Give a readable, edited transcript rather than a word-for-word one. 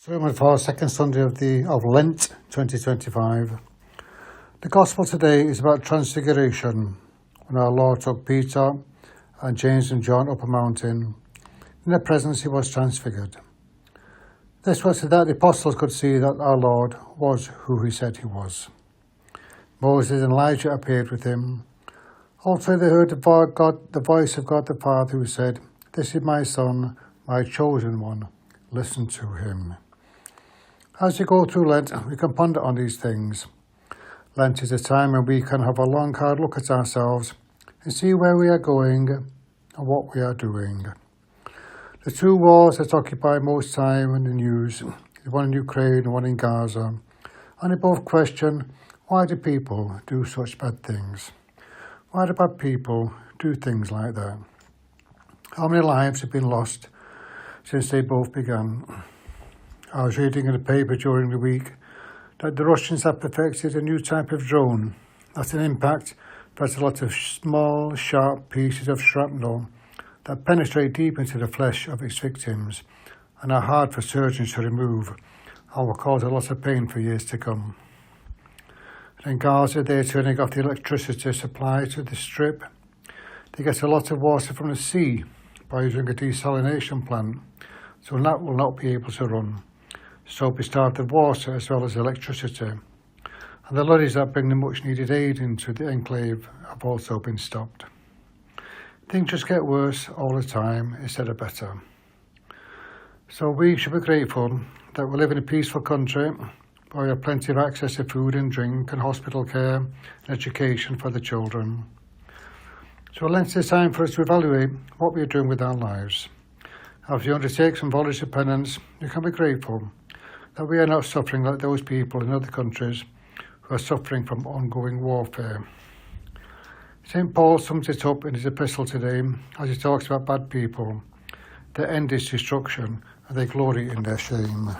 Sermon for second Sunday of Lent 2025. The Gospel today is about Transfiguration, when our Lord took Peter and James and John up a mountain. In their presence he was transfigured. This was so that the apostles could see that our Lord was who he said he was. Moses and Elijah appeared with him. Also they heard the voice of God the Father who said, "This is my Son, my chosen one. Listen to him." As we go through Lent, we can ponder on these things. Lent is a time when we can have a long, hard look at ourselves and see where we are going and what we are doing. The two wars that occupy most time in the news, the one in Ukraine and one in Gaza, and they both question, why do people do such bad things? Why do bad people do things like that? How many lives have been lost since they both began? I was reading in the paper during the week that the Russians have perfected a new type of drone. That's an impact that has a lot of small, sharp pieces of shrapnel that penetrate deep into the flesh of its victims and are hard for surgeons to remove and will cause a lot of pain for years to come. In Gaza, they're turning off the electricity supply to the strip. They get a lot of water from the sea by using a desalination plant, so that will not be able to run. So be starved of water as well as electricity. And the lorries that bring the much needed aid into the enclave have also been stopped. Things just get worse all the time instead of better. So we should be grateful that we live in a peaceful country where we have plenty of access to food and drink and hospital care and education for the children. So Lent is a time for us to evaluate what we are doing with our lives. As we undertake some voluntary penance, we can be grateful that we are not suffering like those people in other countries who are suffering from ongoing warfare. St. Paul sums it up in his epistle today as he talks about bad people. Their end is destruction and they glory in their shame.